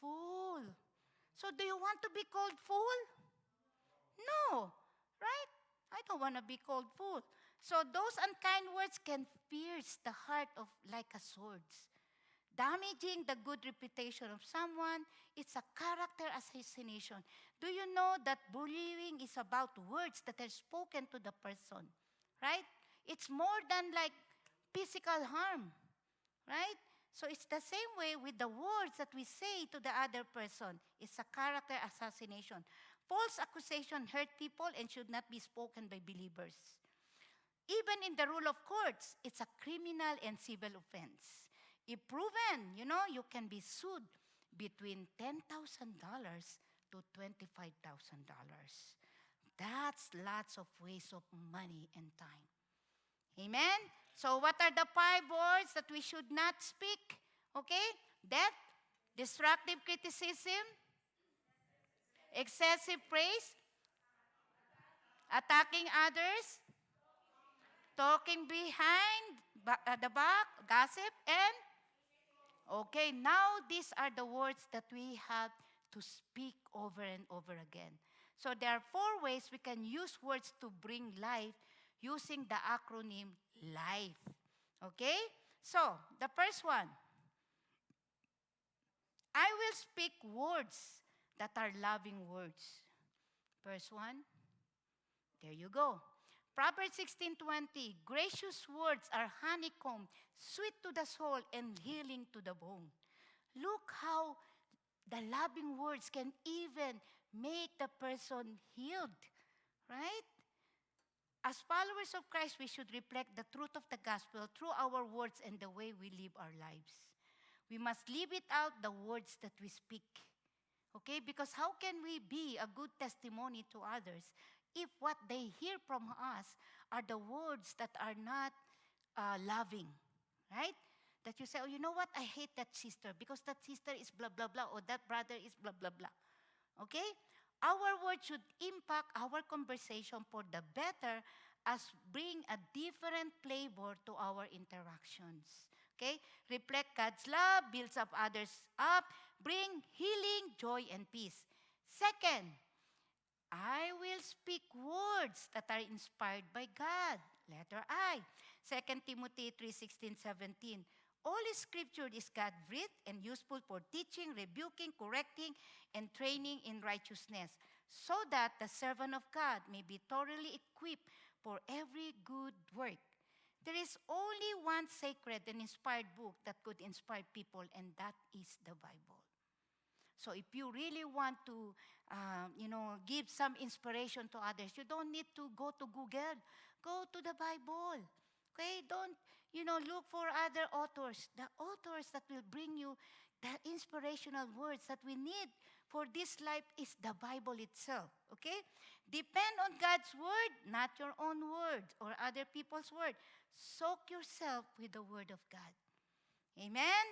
Fool. So do you want to be called fool? No. Right? I don't want to be called fool. So those unkind words can pierce the heart of like a sword, damaging the good reputation of someone. It's a character assassination. Do you know that bullying is about words that are spoken to the person? Right? It's more than like physical harm. Right? So it's the same way with the words that we say to the other person. It's a character assassination. False accusation hurt people and should not be spoken by believers. Even in the rule of courts, it's a criminal and civil offense. If proven, you can be sued between $10,000 to $25,000. That's lots of waste of money and time. Amen? So what are the 5 words that we should not speak? Okay? Death, destructive criticism, excessive praise, attacking others, talking behind the back, gossip, and Okay, now these are the words that we have to speak over and over again. So there are 4 ways we can use words to bring life using the acronym LIFE. Okay? So, the first one, I will speak words that are loving words. First one, there you go. Proverbs 16:20, gracious words are honeycomb, sweet to the soul and healing to the bone. Look how the loving words can even make the person healed, right? As followers of Christ, we should reflect the truth of the gospel through our words and the way we live our lives. We must live it out, the words that we speak. Okay? Because how can we be a good testimony to others if what they hear from us are the words that are not loving? Right? That you say, oh, you know what? I hate that sister because that sister is blah, blah, blah, or that brother is blah, blah, blah. Okay? Our words should impact our conversation for the better as bring a different flavor to our interactions. Okay? Reflect God's love, builds up others up, bring healing, joy, and peace. Second, I will speak words that are inspired by God. Letter I. 2 Timothy 3:16, 17. All scripture is God-breathed and useful for teaching, rebuking, correcting, and training in righteousness, so that the servant of God may be thoroughly equipped for every good work. There is only one sacred and inspired book that could inspire people, and that is the Bible. So if you really want to, give some inspiration to others, you don't need to go to Google. Go to the Bible. Okay? Don't, look for other authors. The authors that will bring you the inspirational words that we need for this life is the Bible itself. Okay? Depend on God's word, not your own word or other people's word. Soak yourself with the word of God. Amen?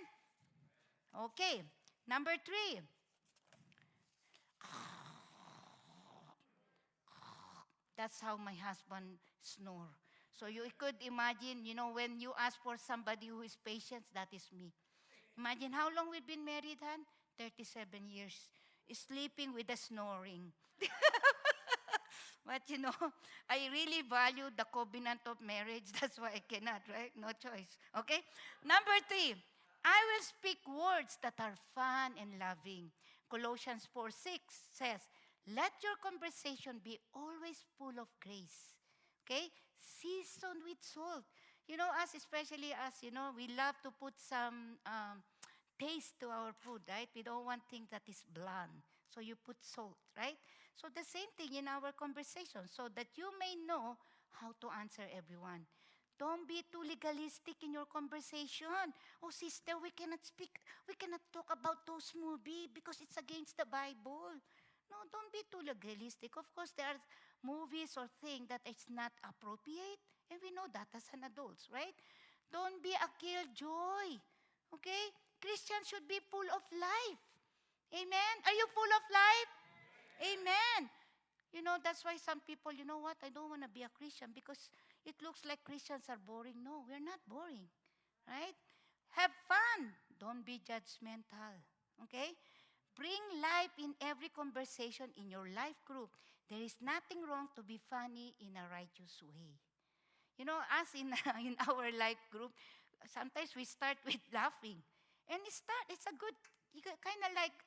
Okay. Number 3. That's how my husband snore. So you could imagine, when you ask for somebody who is patient, that is me. Imagine how long we've been married, Han? 37 years. Sleeping with the snoring. But I really value the covenant of marriage. That's why I cannot, right? No choice. Okay? Number 3, I will speak words that are fun and loving. Colossians 4:6 says, let your conversation be always full of grace. Okay? Seasoned with salt. Us, especially us, we love to put some taste to our food, right? We don't want things that is bland. So you put salt, right? So the same thing in our conversation, so that you may know how to answer everyone. Don't be too legalistic in your conversation. Oh, sister, we cannot talk about those movies because it's against the Bible. No, don't be too legalistic. Of course, there are movies or things that is not appropriate, and we know that as an adults, right? Don't be a killjoy, okay? Christians should be full of life. Amen? Are you full of life? Amen. That's why some people, you know what, I don't want to be a Christian because it looks like Christians are boring. No, we're not boring, right? Have fun. Don't be judgmental, okay? Bring life in every conversation in your life group. There is nothing wrong to be funny in a righteous way. Us in our life group, sometimes we start with laughing. And it's a good, kind of like,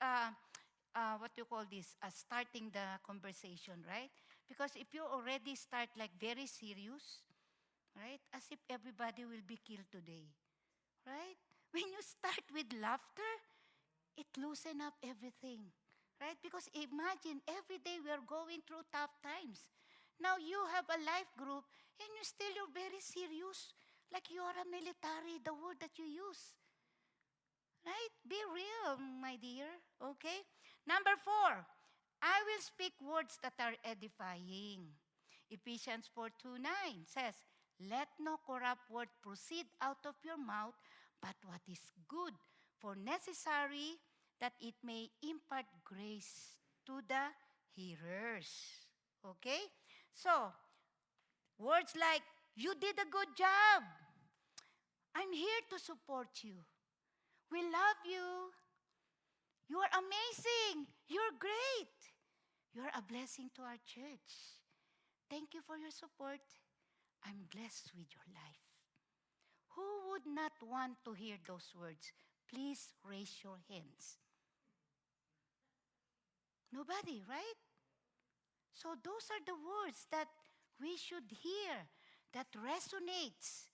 what you call this, starting the conversation, right? Because if you already start like very serious, right? As if everybody will be killed today, right? When you start with laughter, it loosen up everything, right? Because imagine every day we are going through tough times. Now you have a life group and you're very serious, like you are a military, the word that you use. Right? Be real, my dear. Okay? Number 4, I will speak words that are edifying. Ephesians 4:2-9 says, let no corrupt word proceed out of your mouth, but what is good, for necessary that it may impart grace to the hearers. Okay? So, words like, you did a good job. I'm here to support you. We love you. You are amazing. You're great. You're a blessing to our church. Thank you for your support. I'm blessed with your life. Who would not want to hear those words? Please raise your hands. Nobody, right? So those are the words that we should hear, that resonates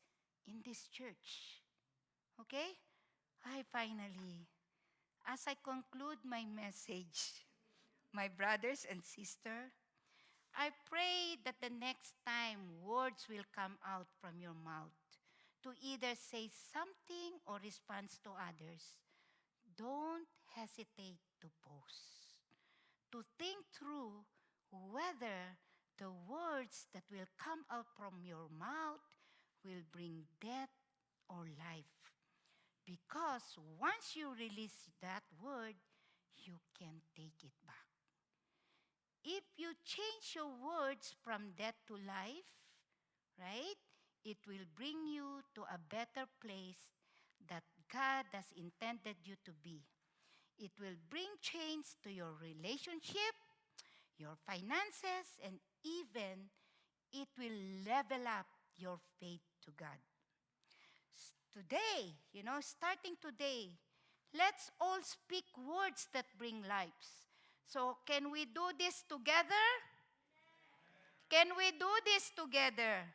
in this church. Okay? Finally, as I conclude my message, my brothers and sisters, I pray that the next time words will come out from your mouth to either say something or respond to others, don't hesitate to pause, to think through whether the words that will come out from your mouth will bring death or life. Because once you release that word, you can take it back. If you change your words from death to life, right, it will bring you to a better place that God has intended you to be. It will bring change to your relationship, your finances, and even it will level up your faith to God. Today, starting today, let's all speak words that bring lives. So, can we do this together? Can we do this together?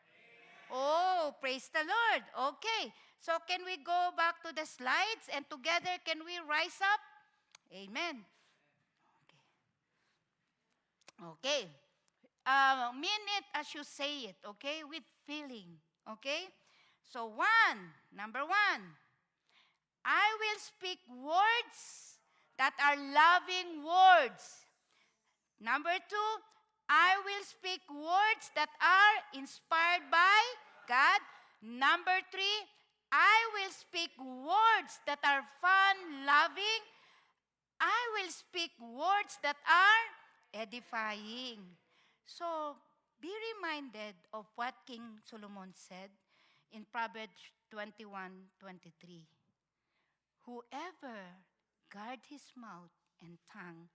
Oh, praise the Lord. Okay. So, can we go back to the slides and together can we rise up? Amen. Okay. Mean it as you say it, okay? With feeling, okay? So, number one, I will speak words that are loving words. Number two, I will speak words that are inspired by God. Number three, I will speak words that are fun, loving. I will speak words that are edifying. So, be reminded of what King Solomon said in Proverbs 21:23. Whoever guard his mouth and tongue,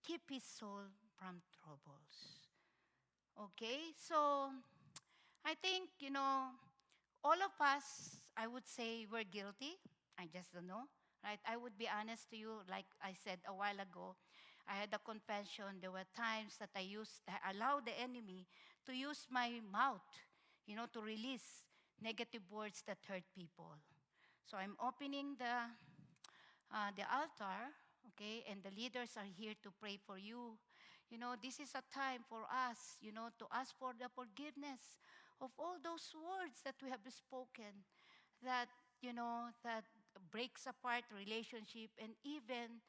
keep his soul from troubles. Okay, so I think, all of us, I would say we're guilty. I just don't know, right? I would be honest to you, like I said a while ago, I had a confession. There were times that I allowed the enemy to use my mouth, to release negative words that hurt people. So I'm opening the altar, okay, and the leaders are here to pray for you. This is a time for us, to ask for the forgiveness of all those words that we have spoken that, that breaks apart relationship and even,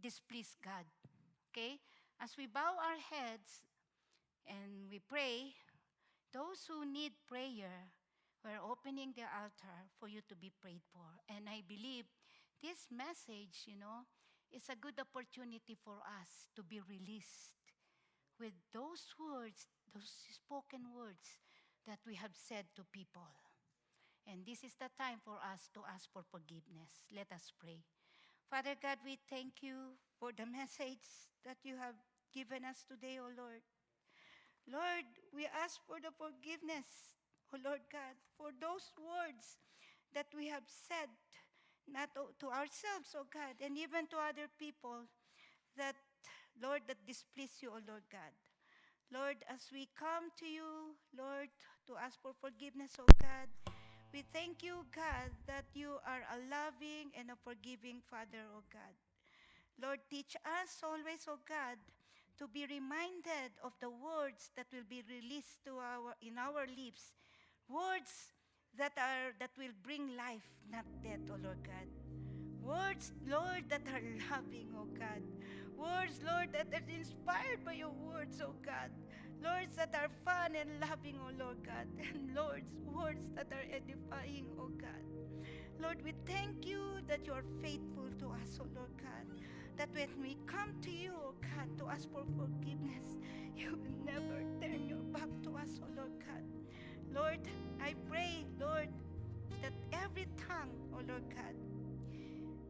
displease God. Okay? As we bow our heads and we pray, those who need prayer, we're opening the altar for you to be prayed for. And I believe this message, is a good opportunity for us to be released with those words, those spoken words that we have said to people. And this is the time for us to ask for forgiveness. Let us pray. Father God, we thank you for the message that you have given us today, O Lord. Lord, we ask for the forgiveness, O Lord God, for those words that we have said, not to ourselves, O God, and even to other people, that, Lord, that displease you, O Lord God. Lord, as we come to you, Lord, to ask for forgiveness, O God, we thank you, God, that you are a loving and a forgiving Father, O God. Lord, teach us always, O God, to be reminded of the words that will be released in our lips, words that will bring life, not death, O Lord God. Words, Lord, that are loving, O God. Words, Lord, that are inspired by your words, O God. Lords that are fun and loving, O Lord God. And Lord's words that are edifying, O God. Lord, we thank you that you are faithful to us, O Lord God. That when we come to you, O God, to ask for forgiveness, you will never turn your back to us, O Lord God. Lord, I pray, Lord, that every tongue, O Lord God,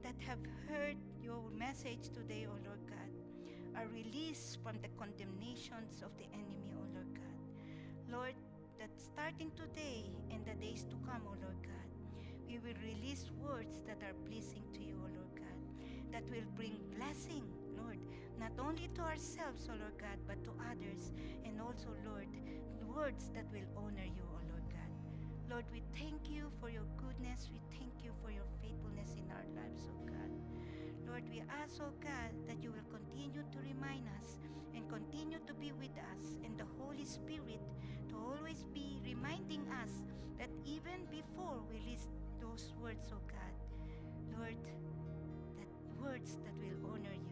that have heard your message today, O Lord God, are released from the condemnations of the enemy, O Lord God. Lord, that starting today and the days to come, O Lord God, we will release words that are pleasing to you, O Lord God, that will bring blessing, Lord, not only to ourselves, O Lord God, but to others, and also, Lord, words that will honor you, O Lord God. Lord, we thank you for your goodness. We thank you for your faithfulness in our lives, O God. Lord, we ask, O God, that you will continue to remind us and continue to be with us, and the Holy Spirit to always be reminding us that even before we list those words, O God, Lord, that words that will honor you,